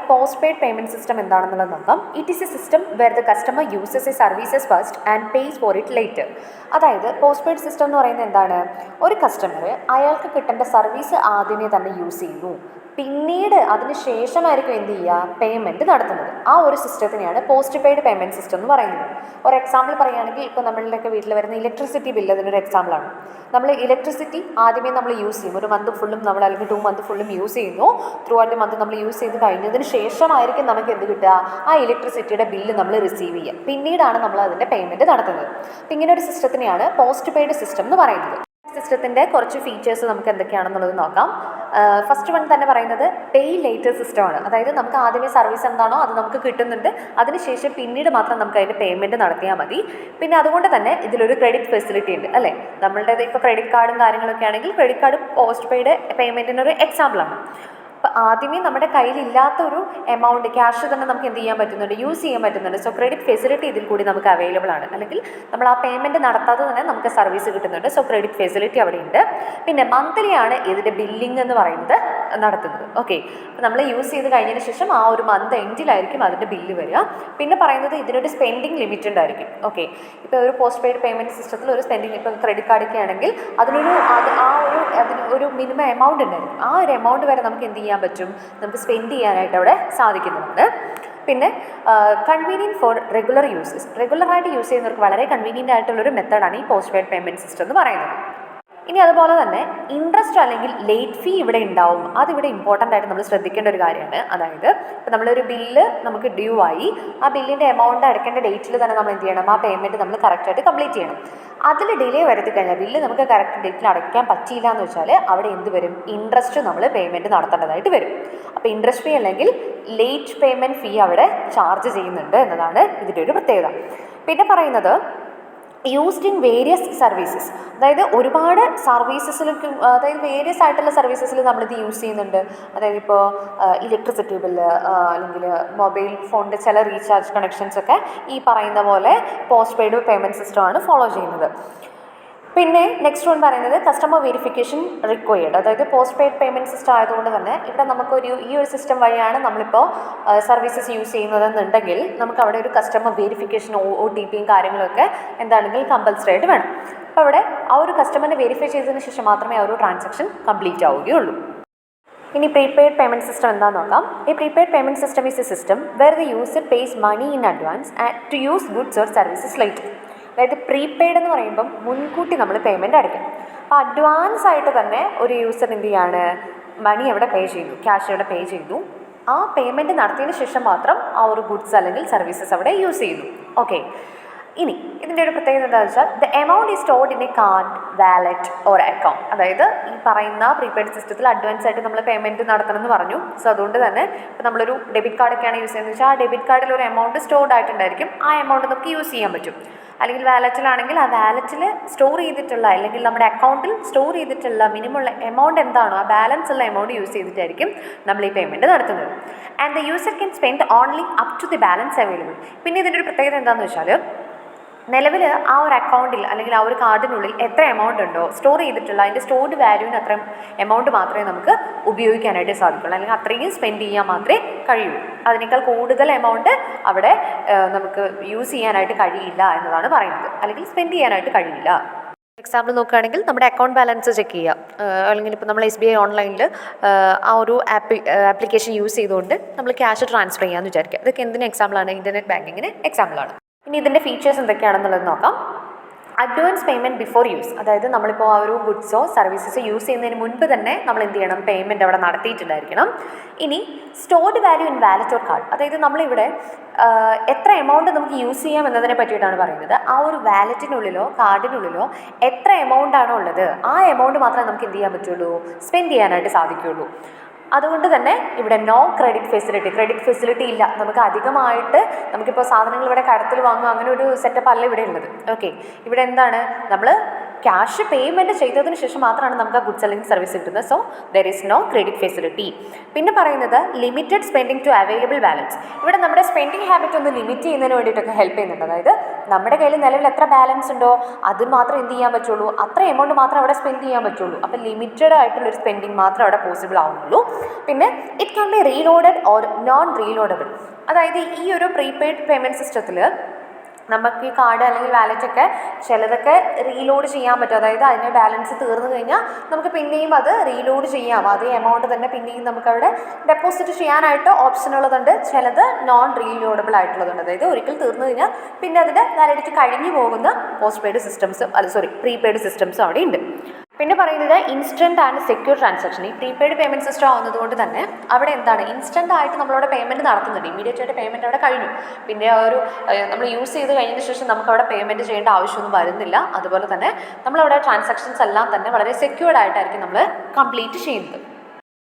Post paid payment system എന്താണെന്നുള്ളത് നോക്കാം. It is a system where the customer uses a services first and pays for it later. അതായത് postpaid system എന്ന് പറയുന്നത് എന്താണ്? ഒരു customer അയാൾക്ക് കിട്ടേണ്ട സർവീസ് ആദ്യമേ തന്നെ യൂസ് ചെയ്യുന്നു, പിന്നീട് അതിന് ശേഷമായിരിക്കും എന്ത് ചെയ്യുക, പേയ്മെൻറ്റ് നടത്തുന്നത്. ആ ഒരു സിസ്റ്റത്തിനെയാണ് പോസ്റ്റ് പെയ്ഡ് പേയ്മെൻറ്റ് സിസ്റ്റം എന്ന് പറയുന്നത്. ഒരു എക്സാമ്പിൾ പറയുകയാണെങ്കിൽ ഇപ്പോൾ നമ്മളുടെയൊക്കെ വീട്ടിൽ വരുന്ന ഇലക്ട്രിസിറ്റി ബില്ല് അതിനൊരു എക്സാമ്പിളാണ്. നമ്മൾ ഇലക്ട്രിസിറ്റി ആദ്യമേ നമ്മൾ യൂസ് ചെയ്യും, ഒരു മന്ത് ഫുള്ളും നമ്മൾ അല്ലെങ്കിൽ 2 മന്ത് ഫുള്ളും യൂസ് ചെയ്യുന്നു. ത്രൂ ഔട്ട് ദി മന്ത് നമ്മൾ യൂസ് ചെയ്ത് കഴിഞ്ഞതിന് ശേഷമായിരിക്കും നമുക്ക് എന്ത് കിട്ടുക, ആ ഇലക്ട്രിസിറ്റിയുടെ ബില്ല് നമ്മൾ റിസീവ് ചെയ്യുക. പിന്നീടാണ് നമ്മൾ അതിൻ്റെ പേയ്മെൻറ്റ് നടത്തുന്നത്. അപ്പം ഇങ്ങനെ ഒരു സിസ്റ്റത്തിനെയാണ് പോസ്റ്റ് പെയ്ഡ് സിസ്റ്റം എന്ന് പറയുന്നത്. സിസ്റ്റത്തിൻ്റെ കുറച്ച് ഫീച്ചേഴ്സ് നമുക്ക് എന്തൊക്കെയാണെന്നുള്ളത് നോക്കാം. ഫസ്റ്റ് വൺ തന്നെ പറയുന്നത് പേ ലേറ്റർ സിസ്റ്റമാണ്. അതായത് നമുക്ക് ആദ്യമേ സർവീസ് എന്താണോ അത് നമുക്ക് കിട്ടുന്നുണ്ട്, അതിനുശേഷം പിന്നീട് മാത്രം നമുക്ക് അതിൻ്റെ പേയ്മെൻറ്റ് നടത്തിയാൽ മതി. പിന്നെ അതുകൊണ്ട് തന്നെ ഇതിലൊരു ക്രെഡിറ്റ് ഫെസിലിറ്റി ഉണ്ട് അല്ലേ. നമ്മളുടെ ഇപ്പോൾ ക്രെഡിറ്റ് കാർഡും കാര്യങ്ങളൊക്കെ ആണെങ്കിൽ ക്രെഡിറ്റ് കാർഡ് പോസ്റ്റ് പെയ്ഡ് പേയ്മെൻറ്റിനൊരു എക്സാമ്പിളാണ്. അപ്പോൾ ആദ്യമേ നമ്മുടെ കയ്യിലില്ലാത്തൊരു എമൗണ്ട് ക്യാഷ് തന്നെ നമുക്ക് എന്ത് ചെയ്യാൻ പറ്റുന്നുണ്ട്, യൂസ് ചെയ്യാൻ പറ്റുന്നുണ്ട്. സോ ക്രെഡിറ്റ് ഫെസിലിറ്റി ഇതിൽ കൂടി നമുക്ക് അവൈലബിൾ ആണ്. അല്ലെങ്കിൽ നമ്മൾ ആ പേയ്മെൻറ്റ് നടത്താതെ തന്നെ നമുക്ക് സർവീസ് കിട്ടുന്നുണ്ട്. സോ ക്രെഡിറ്റ് ഫെസിലിറ്റി അവിടെ ഉണ്ട്. പിന്നെ മന്ത്ലി ആണ് ഇതിൻ്റെ ബില്ലിംഗ് എന്ന് പറയുന്നത് നടത്തുന്നത്. ഓക്കെ, അപ്പോൾ നമ്മൾ യൂസ് ചെയ്ത് കഴിഞ്ഞതിന് ശേഷം ആ ഒരു മന്ത് എൻഡിലായിരിക്കും അതിൻ്റെ ബില്ല് വരിക. പിന്നെ പറയുന്നത് ഇതിനൊരു സ്പെൻഡിങ് ലിമിറ്റ് ഉണ്ടായിരിക്കും. ഓക്കെ, ഇപ്പോൾ ഒരു പോസ്റ്റ് പെയ്ഡ് പേയ്മെൻറ്റ് സിസ്റ്റത്തിൽ ഒരു സ്പെൻഡിങ്, ഇപ്പോൾ ക്രെഡിറ്റ് കാർഡൊക്കെ ആണെങ്കിൽ അതിന് ഒരു മിനിമം എമൗണ്ട് ഉണ്ടായിരിക്കും. ആ ഒരു എമൗണ്ട് വരെ നമുക്ക് എന്ത് ചെയ്യാൻ പറ്റും, നമുക്ക് സ്പെൻഡ് ചെയ്യാനായിട്ട് അവിടെ സാധിക്കുന്നുണ്ട്. പിന്നെ കൺവീനിയൻറ്റ് ഫോർ റെഗുലർ യൂസേഴ്സ്, റെഗുലറായിട്ട് യൂസ് ചെയ്യുന്നവർക്ക് വളരെ കൺവീനിയൻ്റ് ആയിട്ടുള്ളൊരു മെത്തേഡാണ് ഈ പോസ്റ്റ് പെയ്ഡ് പേയ്മെൻറ്റ് സിസ്റ്റം എന്ന് പറയുന്നത്. ഇനി അതുപോലെ തന്നെ ഇൻട്രസ്റ്റ് അല്ലെങ്കിൽ ലേറ്റ് ഫീ ഇവിടെ ഉണ്ടാവും. അതിവിടെ ഇമ്പോർട്ടൻ്റ് ആയിട്ട് നമ്മൾ ശ്രദ്ധിക്കേണ്ട ഒരു കാര്യമാണ്. അതായത് ഇപ്പോൾ നമ്മളൊരു ബില്ല് നമുക്ക് ഡ്യൂ ആയി, ആ ബില്ലിൻ്റെ എമൗണ്ട് അടയ്ക്കേണ്ട ഡേറ്റിൽ തന്നെ നമ്മൾ എന്ത് ചെയ്യണം, ആ പേയ്മെൻറ്റ് നമ്മൾ കറക്റ്റായിട്ട് കംപ്ലീറ്റ് ചെയ്യണം. അതിൽ ഡിലേ വരുത്തി കഴിഞ്ഞാൽ ബില്ല് നമുക്ക് കറക്റ്റ് ഡേറ്റിൽ അടയ്ക്കാൻ പറ്റിയില്ല എന്ന് വെച്ചാൽ അവിടെ എന്ത് വരും, ഇൻട്രസ്റ്റ് നമ്മൾ പേയ്മെൻറ്റ് നടത്തേണ്ടതായിട്ട് വരും. അപ്പോൾ ഇൻട്രസ്റ്റ് ഫീ അല്ലെങ്കിൽ ലേറ്റ് പേയ്മെൻറ്റ് ഫീ അവിടെ ചാർജ് ചെയ്യുന്നുണ്ട് എന്നതാണ് ഇതിൻ്റെ ഒരു പ്രത്യേകത. പിന്നെ പറയുന്നത് യൂസ്ഡ് ഇൻ വേരിയസ് സർവീസസ്, അതായത് ഒരുപാട് സർവീസസിലേക്ക്, അതായത് വേരിയസ് ആയിട്ടുള്ള സർവീസസിൽ നമ്മളിത് യൂസ് ചെയ്യുന്നുണ്ട്. അതായത് ഇപ്പോൾ ഇലക്ട്രിസിറ്റി ബില്ല് അല്ലെങ്കിൽ മൊബൈൽ ഫോണിൻ്റെ ചില റീചാർജ് കണക്ഷൻസ് ഒക്കെ ഈ പറയുന്ന പോലെ പോസ്റ്റ് പെയ്ഡ് പേയ്മെൻറ്റ് സിസ്റ്റമാണ് ഫോളോ ചെയ്യുന്നത്. പിന്നെ നെക്സ്റ്റ് വൺ പറയുന്നത് കസ്റ്റമർ വെരിഫിക്കേഷൻ റിക്വയർഡ്. അതായത് പോസ്റ്റ് പെയ്ഡ് പേയ്മെൻറ്റ് സിസ്റ്റം ആയതുകൊണ്ട് തന്നെ ഇവിടെ ഈ ഒരു സിസ്റ്റം വഴിയാണ് നമ്മളിപ്പോൾ സർവീസസ് യൂസ് ചെയ്യുന്നതെന്നുണ്ടെങ്കിൽ നമുക്ക് അവിടെ ഒരു കസ്റ്റമർ വെരിഫിക്കേഷൻ OTP കാര്യങ്ങളൊക്കെ എന്താണെങ്കിൽ കമ്പൽസറി ആയിട്ട് വേണം. അപ്പോൾ അവിടെ ആ ഒരു കസ്റ്റമറിനെ വെരിഫൈ ചെയ്തതിന് ശേഷം മാത്രമേ ആ ഒരു ട്രാൻസാക്ഷൻ കംപ്ലീറ്റ് ആവുകയുള്ളൂ. ഇനി പ്രീപെയ്ഡ് പേയ്മെൻറ്റ് സിസ്റ്റം എന്താണെന്ന് നോക്കാം. ഈ prepaid payment system is a system where the user pays money in advance to use goods or services later. അതായത് പ്രീപെയ്ഡ് എന്ന് പറയുമ്പം മുൻകൂട്ടി നമ്മൾ പേയ്മെൻറ്റ് അടയ്ക്കും. അപ്പോൾ അഡ്വാൻസ് ആയിട്ട് തന്നെ ഒരു യൂസർ എന്ത് ചെയ്യാണ്, മണി എവിടെ പേ ചെയ്തു, ക്യാഷ് എവിടെ പേ ചെയ്തു, ആ പേയ്മെൻറ്റ് നടത്തിയതിന് ശേഷം മാത്രം ആ ഒരു ഗുഡ്സ് അല്ലെങ്കിൽ സർവീസസ് അവിടെ യൂസ് ചെയ്യുന്നു. ഓക്കെ, ഇനി ഇതിൻ്റെ ഒരു പ്രത്യേകത എന്താണെന്ന് വെച്ചാൽ the amount is stored in a card, wallet or account. അതായത് ഈ പറയുന്ന പ്രീപെയ്ഡ് സിസ്റ്റത്തിൽ അഡ്വാൻസ് ആയിട്ട് നമ്മൾ പേയ്മെൻറ്റ് നടത്തണമെന്ന് പറഞ്ഞു. സോ അതുകൊണ്ട് തന്നെ ഇപ്പോൾ നമ്മളൊരു ഡെബിറ്റ് കാർഡൊക്കെയാണ് യൂസ് ചെയ്യുന്നത് വെച്ചാൽ ആ ഡെബിറ്റ് കാർഡിൽ ഒരു എമൗണ്ട് സ്റ്റോർഡ് ആയിട്ടുണ്ടായിരിക്കും. ആ എമൗണ്ട് നമുക്ക് യൂസ് ചെയ്യാൻ പറ്റും. അല്ലെങ്കിൽ വാലറ്റിലാണെങ്കിൽ ആ വാലറ്റിൽ സ്റ്റോർ ചെയ്തിട്ടുള്ള അല്ലെങ്കിൽ നമ്മുടെ അക്കൗണ്ടിൽ സ്റ്റോർ ചെയ്തിട്ടുള്ള മിനിമം എമൗണ്ട് എന്താണോ ആ ബാലൻസ് ഉള്ള എമൗണ്ട് യൂസ് ചെയ്തിട്ടായിരിക്കും നമ്മൾ ഈ പേയ്മെൻറ്റ് നടത്തുന്നത്. And the user can spend only up to the balance available. പിന്നെ ഇതിൻ്റെ ഒരു പ്രത്യേകത എന്താണെന്ന് വെച്ചാൽ നിലവിൽ ആ ഒരു അക്കൗണ്ടിൽ അല്ലെങ്കിൽ ആ ഒരു കാർഡിനുള്ളിൽ എത്ര എമൗണ്ട് ഉണ്ടോ സ്റ്റോർ ചെയ്തിട്ടുള്ള അതിൻ്റെ സ്റ്റോർഡ് വാല്യൂവിന് അത്ര എമൗണ്ട് മാത്രമേ നമുക്ക് ഉപയോഗിക്കാനായിട്ട് സാധിക്കുള്ളൂ, അല്ലെങ്കിൽ അത്രയും സ്പെൻഡ് ചെയ്യാൻ മാത്രമേ കഴിയുള്ളൂ. അതിനേക്കാൾ കൂടുതൽ എമൗണ്ട് അവിടെ നമുക്ക് യൂസ് ചെയ്യാനായിട്ട് കഴിയില്ല എന്നതാണ് പറയുന്നത്, അല്ലെങ്കിൽ സ്പെൻഡ് ചെയ്യാനായിട്ട് കഴിയില്ല. എക്സാമ്പിൾ നോക്കുകയാണെങ്കിൽ നമ്മുടെ അക്കൗണ്ട് ബാലൻസ് ചെക്ക് ചെയ്യുക, അല്ലെങ്കിൽ ഇപ്പോൾ നമ്മൾ SBI ഓൺലൈനിൽ ആ ഒരു ആപ്ലിക്കേഷൻ യൂസ് ചെയ്തുകൊണ്ട് നമ്മൾ ക്യാഷ് ട്രാൻസ്ഫർ ചെയ്യാമെന്ന് വിചാരിക്കുക. ഇതൊക്കെ എന്തിന് എക്സാമ്പിളാണ്, ഇൻ്റർനെറ്റ് ബാങ്കിങ്ങിന് എക്സാമ്പിളാണ്. ഇനി ഇതിൻ്റെ ഫീച്ചേഴ്സ് എന്തൊക്കെയാണെന്നുള്ളത് നോക്കാം. അഡ്വാൻസ് പേയ്മെൻറ്റ് ബിഫോർ യൂസ്, അതായത് നമ്മളിപ്പോൾ ആ ഒരു ഗുഡ്സോ സർവീസസോ യൂസ് ചെയ്യുന്നതിന് മുൻപ് തന്നെ നമ്മൾ എന്ത് ചെയ്യണം, പേയ്മെൻറ്റ് അവിടെ നടത്തിയിട്ടുണ്ടായിരിക്കണം. ഇനി stored value in wallet or card, അതായത് നമ്മളിവിടെ എത്ര എമൗണ്ട് നമുക്ക് യൂസ് ചെയ്യാം എന്നതിനെ പറ്റിയിട്ടാണ് പറയുന്നത്. ആ ഒരു വാലറ്റിനുള്ളിലോ കാർഡിനുള്ളിലോ എത്ര എമൗണ്ട് ആണോ ഉള്ളത് ആ എമൗണ്ട് മാത്രമേ നമുക്ക് എന്ത് ചെയ്യാൻ പറ്റുള്ളൂ, സ്പെൻഡ് ചെയ്യാനായിട്ട് സാധിക്കുകയുള്ളൂ. അതുകൊണ്ട് തന്നെ ഇവിടെ നോ ക്രെഡിറ്റ് ഫെസിലിറ്റി ഇല്ല. നമുക്ക് അധികമായിട്ട് നമുക്കിപ്പോൾ സാധനങ്ങൾ ഇവിടെ കടത്തിൽ വാങ്ങുക അങ്ങനെ ഒരു സെറ്റപ്പ് അല്ല ഇവിടെ ഉള്ളത്. ഓക്കെ, ഇവിടെ എന്താണ്, നമ്മൾ ക്യാഷ് പേയ്മെൻറ്റ് ചെയ്തതിന് ശേഷം മാത്രമാണ് നമുക്ക് ആ ഗുഡ്സ് അല്ലെങ്കിൽ സർവീസ് കിട്ടുന്നത്. So there is no credit facility. പിന്നെ പറയുന്നത് limited spending to available balance. ഇവിടെ നമ്മുടെ സ്പെൻഡിങ് ഹാബിറ്റ് ഒന്ന് ലിമിറ്റ് ചെയ്യുന്നതിന് വേണ്ടിയിട്ടൊക്കെ ഹെൽപ്പ് ചെയ്യുന്നുണ്ട്. അതായത് നമ്മുടെ കയ്യിൽ നിലവിൽ എത്ര ബാലൻസ് ഉണ്ടോ അത് മാത്രം എന്ത് ചെയ്യാൻ പറ്റുള്ളൂ, അത്ര എമൗണ്ട് മാത്രം അവിടെ സ്പെൻഡ് ചെയ്യാൻ പറ്റുള്ളൂ. അപ്പോൾ ലിമിറ്റഡ് ആയിട്ടുള്ളൊരു സ്പെൻഡിങ് മാത്രം അവിടെ പോസിബിൾ ആവുന്നുള്ളൂ. പിന്നെ it can be reloaded or non reloadable. അതായത് ഈ ഒരു പ്രീപെയ്ഡ് പേയ്മെൻറ്റ് സിസ്റ്റത്തിൽ നമുക്ക് ഈ കാർഡ് അല്ലെങ്കിൽ വാലറ്റൊക്കെ ചിലതൊക്കെ റീലോഡ് ചെയ്യാൻ പറ്റും. അതായത് അതിൻ്റെ ബാലൻസ് തീർന്നു കഴിഞ്ഞാൽ നമുക്ക് പിന്നെയും അത് റീലോഡ് ചെയ്യാം. അതേ എമൗണ്ട് തന്നെ പിന്നെയും നമുക്കവിടെ ഡെപ്പോസിറ്റ് ചെയ്യാനായിട്ട് ഓപ്ഷൻ ഉള്ളതുണ്ട്. ചിലത് നോൺ റീലോഡബിൾ ആയിട്ടുള്ളതുണ്ട്. അതായത് ഒരിക്കൽ തീർന്നു കഴിഞ്ഞാൽ പിന്നെ അതിൻ്റെ വാലിഡിറ്റി കഴിഞ്ഞു പോകുന്ന പോസ്റ്റ് പെയ്ഡ് സിസ്റ്റംസും പ്രീപെയ്ഡ് സിസ്റ്റംസും അവിടെ ഉണ്ട്. പിന്നെ പറയുന്നത് ഇൻസ്റ്റൻറ്റ് ആൻഡ് സെക്യൂർ ട്രാൻസാക്ഷൻ. ഈ പ്രീപെയ്ഡ് പേയ്മെൻറ്റ് സിസ്റ്റം ആവുന്നതുകൊണ്ട് തന്നെ അവിടെ എന്താണ് ഇൻസ്റ്റൻ്റ് ആയിട്ട് നമ്മളവിടെ പേയ്മെൻറ്റ് നടത്തുന്നുണ്ട്. ഇമീഡിയറ്റ് ആയിട്ട് പേയ്മെൻറ്റ് അവിടെ കഴിഞ്ഞു. പിന്നെ നമ്മൾ യൂസ് ചെയ്ത് കഴിഞ്ഞതിന് ശേഷം നമുക്കവിടെ പേയ്മെൻറ്റ് ചെയ്യേണ്ട ആവശ്യമൊന്നും വരുന്നില്ല. അതുപോലെ തന്നെ നമ്മളവിടെ ട്രാൻസാക്ഷൻസ് എല്ലാം തന്നെ വളരെ സെക്യൂർഡ് ആയിട്ടായിരിക്കും നമ്മൾ കംപ്ലീറ്റ് ചെയ്യുന്നത്.